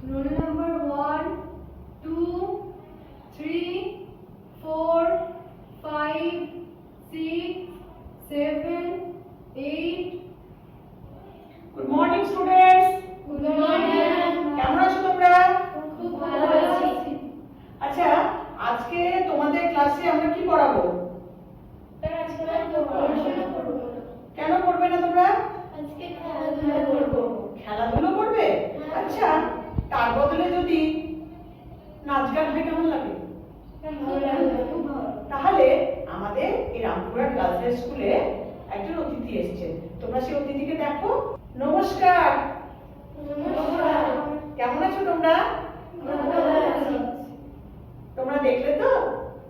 Roll number 1, 2, 3, 4, 5, 6, 7, 8. Good morning students. Good morning. কেমন আছো তোমরা? খুব ভালো আছি। আচ্ছা, আজকে তোমাদের ক্লাসে আমরা কি পড়াবো? আজকে আমরা পড়াশোনা করব না। কেন করবে না তোমরা? আজকে খেলাধুলা করব। খেলাধুলো করবে? আচ্ছা, তার বদলে যদি নাচ গান হয় কেমন লাগে? ভালো লাগবে, খুব ভালো। তাহলে আমাদের এই রামপুরহাট গার্লস হাই স্কুলে একজন অতিথি এসেছে। তোমরা সেই অতিথিকে দেখো। নমস্কার। নমস্কার। কেমন আছো তোমরা? ভালো আছি। তোমরা দেখলে তো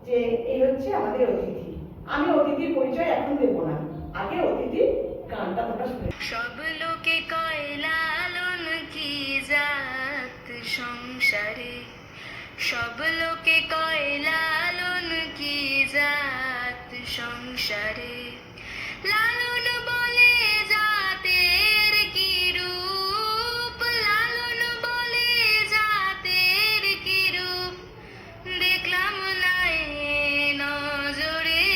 যে এই হচ্ছে আমাদের অতিথি। আমি অতিথির পরিচয় এখন দেব না, আগে অতিথির গানটা তোমরা শুনে। সব লোকে কয় লালন কি জাত সংসারে, সব লোকে কয় লালন কি জাত সংসারে। লালন বলে জাতের কি রূপ, লালন বলে জাতের কি রূপ, দেখলাম না এ নজরে।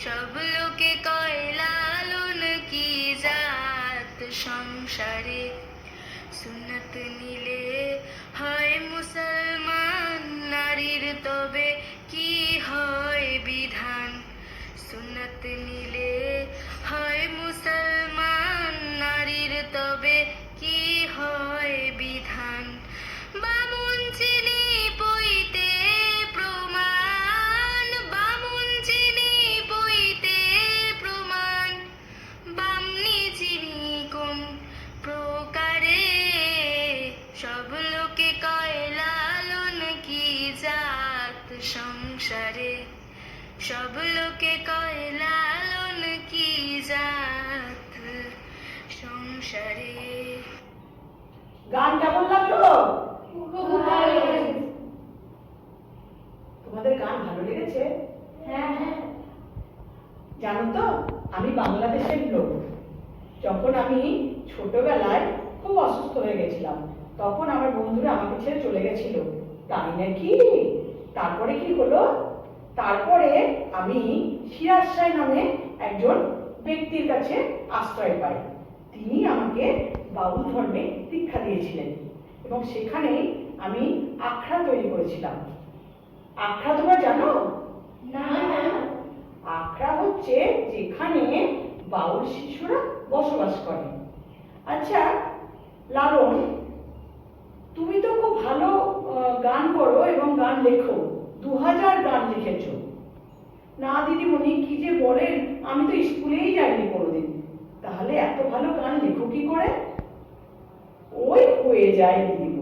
সব লোকে কয় লালন কি জাত সংসারে। সুন্নত নিলে হয় মুসলমান, নারীর তবে কি হয় বিধান। সুন্নত নিলে হয় মুসলমান, নারীর তবে কি হয় বিধান। বামুন চিনি পইতে প্রমাণ, বামুন চিনি পইতে প্রমাণ, বামনি চিনি কোন প্রকারে। সব লোকে কয় লালন কি জাত সংসারে, সব লোকে কয় লালন কি জাত সংসারে। গান কেমন লাগলো? খুব ভালো লাগছে। তোমাদের গান ভালো লেগেছে? হ্যাঁ হ্যাঁ। জানো তো, আমি বাংলাদেশের লোক। যখন আমি ছোটবেলায় খুব অসুস্থ হয়ে গেছিলাম, তখন আমার বন্ধুরা আমাকে ছেড়ে চলে গেছিল। তাই নাকি? তারপরে কি হলো? তারপরে আমি সিরাজ শাহ নামে একজন ব্যক্তির কাছে আশ্রয় পাই। তিনি আমাকে বাউল ধর্মে দীক্ষা দিয়েছিলেন এবং সেখানেই আমি আখড়া তৈরি করেছিলাম। আখড়া তোমরা জানো? না না। আখড়া হচ্ছে যেখানে বাউল শিশুরা বসবাস করে। আচ্ছা লালন, তুমি তো খুব ভালো গান করো এবং গান লেখো, 2000 গান লিখেছো। না দিদিমণি, কি যে বলেন, আমি তো স্কুলেই যাইনি কোনোদিন। তাহলে এত ভালো গান লেখো কি করে? ওই হয়ে যায় দিদিমণি।